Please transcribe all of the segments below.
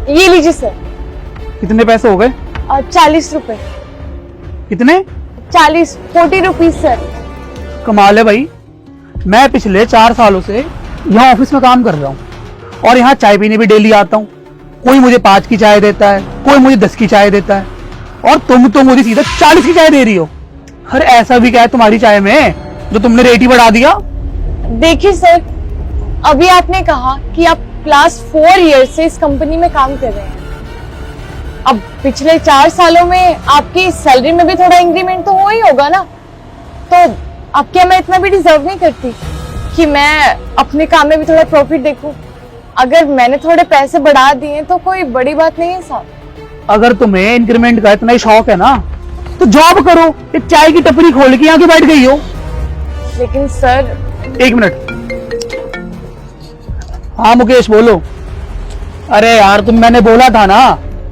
ये लीजिए सर। कितने पैसे हो गए? 40 रुपए। कितने? 40 रुपीज सर। कमाल है भाई, मैं पिछले 4 सालों से यहाँ ऑफिस में काम कर रहा हूँ और यहाँ चाय पीने भी डेली आता हूँ। कोई मुझे 5 की चाय देता है, कोई मुझे 10 की चाय देता है, और तुम तो मुझे सीधा 40 की चाय दे रही हो। अरे ऐसा भी क्या है तुम्हारी चाय में जो तुमने रेट ही बढ़ा दिया? देखिए सर, अभी आपने कहा कि आप लास्ट 4 ईयर से इस कंपनी में काम कर रहे हैं। अब पिछले 4 सालों में आपकी सैलरी में भी थोड़ा इंक्रीमेंट तो हो ही होगा ना, तो अब क्या मैं इतना भी डिजर्व नहीं करती कि मैं अपने काम में भी थोड़ा प्रॉफिट देखूं? अगर मैंने थोड़े पैसे बढ़ा दिए तो कोई बड़ी बात नहीं है साहब। अगर तुम्हें इंक्रीमेंट का इतना ही शौक है ना तो जॉब करो, एक चाय की टपरी खोल के यहाँ के बैठ गई हो। लेकिन सर। 1 मिनट। हाँ मुकेश बोलो। अरे यार मैंने बोला था ना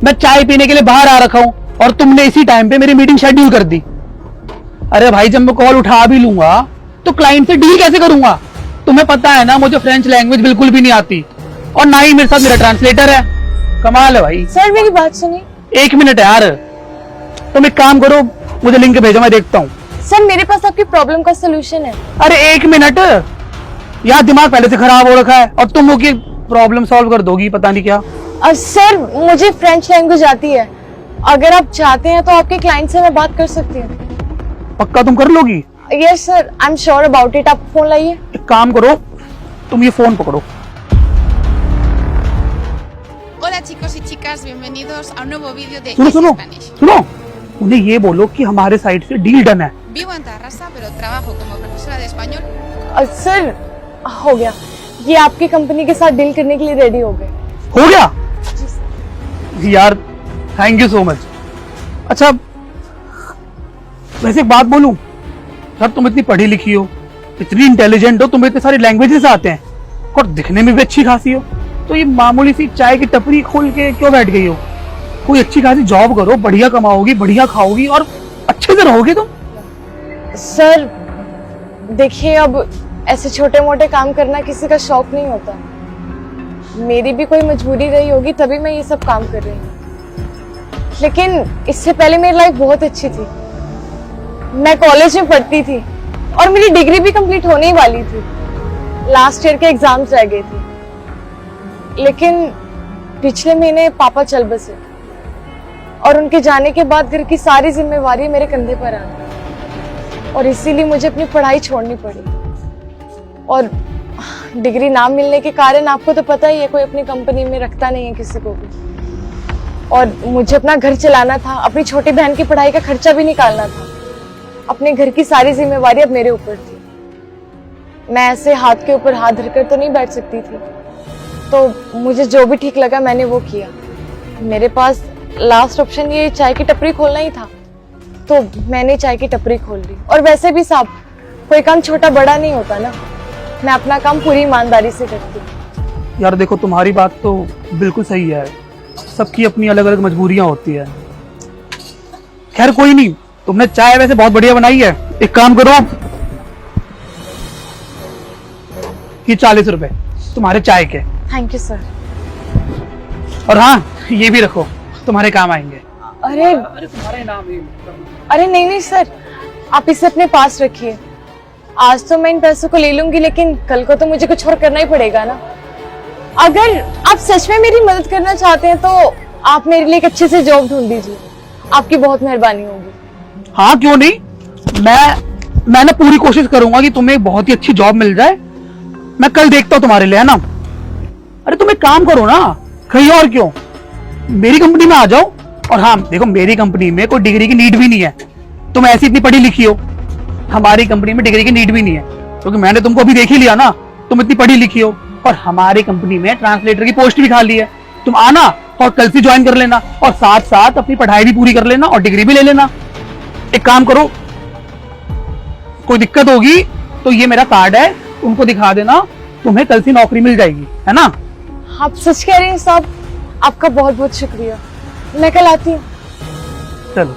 मैं चाय पीने के लिए बाहर आ रखा हूं और तुमने इसी टाइम पे मेरी मीटिंग शेड्यूल कर दी। अरे भाई जब मैं कॉल उठा भी लूंगा तो क्लाइंट से डील कैसे करूंगा? तुम्हें पता है ना मुझे फ्रेंच लैंग्वेज बिल्कुल भी नहीं आती और ना ही मेरे साथ मेरा ट्रांसलेटर है। कमाल है भाई। सर मेरी बात सुनिए। 1 मिनट यार, तुम एक काम करो, मुझे लिंक भेजो, मैं देखता हूँ। सर मेरे पास आपकी प्रॉब्लम का सोल्यूशन है। अरे 1 मिनट, यार दिमाग पहले से खराब हो रखा है और तुम वो की प्रॉब्लम सॉल्व कर दोगी पता नहीं क्या। सर मुझे फ्रेंच लैंग्वेज आती है, अगर आप चाहते हैं तो आपके क्लाइंट से मैं बात कर सकती हूँ। पक्का तुम कर लोगी? Yes sir, I am sure about it. आप फोन लाइए। एक काम करो, तुम ये फोन पकड़ो। Hola chicos y chicas, bienvenidos a un nuevo vídeo de सुनो Easy सुनो Spanish. सुनो, उन्हें ये बोलो कि हमारे साइड से डील डन है। Vivo en Tarrasa, pero trabajo como profesora de español. Sir हो गया, ये आपकी कंपनी के साथ डील करने के लिए रेडी हो गए। हो गया? यार थैंक यू सो मच। अच्छा वैसे एक बात बोलूं, यार तुम इतनी पढ़ी लिखी हो, इतनी इंटेलिजेंट हो, तुम्हें इतने सारे लैंग्वेजेस आते हैं और दिखने में भी अच्छी खासी हो, तो ये मामूली सी चाय की टपरी खोल के क्यों बैठ गई हो? कोई अच्छी खासी जॉब करो, बढ़िया कमाओगी, बढ़िया खाओगी और अच्छे से रहोगे तुम। सर देखिए, अब ऐसे छोटे मोटे काम करना किसी का शौक नहीं होता। मेरी भी कोई मजबूरी रही होगी तभी मैं ये सब काम कर रही हूँ, लेकिन इससे पहले मेरी लाइफ बहुत अच्छी थी। मैं कॉलेज में पढ़ती थी और मेरी डिग्री भी कंप्लीट होने ही वाली थी। लास्ट ईयर के एग्जाम्स रह गए थे, लेकिन पिछले महीने पापा चल बसे और उनके जाने के बाद घर की सारी जिम्मेवारी मेरे कंधे पर आ गई और इसीलिए मुझे अपनी पढ़ाई छोड़नी पड़ी। और डिग्री ना मिलने के कारण आपको तो पता ही है, कोई अपनी कंपनी में रखता नहीं है किसी को भी, और मुझे अपना घर चलाना था, अपनी छोटी बहन की पढ़ाई का खर्चा भी निकालना था। अपने घर की सारी जिम्मेवारी अब मेरे ऊपर थी। मैं ऐसे हाथ के ऊपर हाथ धरकर तो नहीं बैठ सकती थी, तो मुझे जो भी ठीक लगा मैंने वो किया। मेरे पास लास्ट ऑप्शन ये चाय की टपरी खोलना ही था, तो मैंने चाय की टपरी खोल ली। और वैसे भी साहब, कोई काम छोटा बड़ा नहीं होता ना, मैं अपना काम पूरी ईमानदारी से करती हूँ। यार देखो तुम्हारी बात तो बिल्कुल सही है, सबकी अपनी अलग अलग मजबूरियां होती है। खैर कोई नहीं, तुमने चाय वैसे बहुत बढ़िया बनाई है। एक काम करो, ये 40 रुपए तुम्हारे चाय के। Thank you sir. और हाँ ये भी रखो, तुम्हारे काम आएंगे। अरे तुम्हारा इनाम ही। अरे नहीं नहीं सर, आप इसे अपने पास रखिए। आज तो मैं इन पैसों को ले लूंगी, लेकिन कल को तो मुझे कुछ और करना ही पड़ेगा ना। अगर आप सच में मेरी मदद करना चाहते हैं तो आप मेरे लिए एक अच्छे से जॉब ढूंढ दीजिए, आपकी बहुत मेहरबानी होगी। हाँ क्यों नहीं, मैं ना पूरी कोशिश करूंगा कि तुम्हें एक बहुत ही अच्छी जॉब मिल जाए। मैं कल देखता हूँ तुम्हारे लिए, है ना। अरे तुम एक काम करो ना, कहीं और क्यों, मेरी कंपनी में आ जाओ। और हाँ देखो, मेरी कंपनी में कोई डिग्री की नीड भी नहीं है, तुम ऐसी इतनी पढ़ी लिखी हो। हमारी कंपनी में डिग्री की नीड भी नहीं है, क्योंकि मैंने तुमको अभी देख ही लिया ना, तुम इतनी पढ़ी लिखी हो। और हमारी कंपनी में ट्रांसलेटर की पोस्ट भी खाली है, तुम आना और कल से ज्वाइन कर लेना, और साथ साथ अपनी पढ़ाई भी पूरी कर लेना और डिग्री भी ले लेना। एक काम करो, कोई दिक्कत होगी तो ये मेरा कार्ड है, उनको दिखा देना, तुम्हें कल से नौकरी मिल जाएगी, है ना। आप सच कह रहे हैं साहब, आपका बहुत बहुत शुक्रिया। मैं कल आती हूँ। चलो।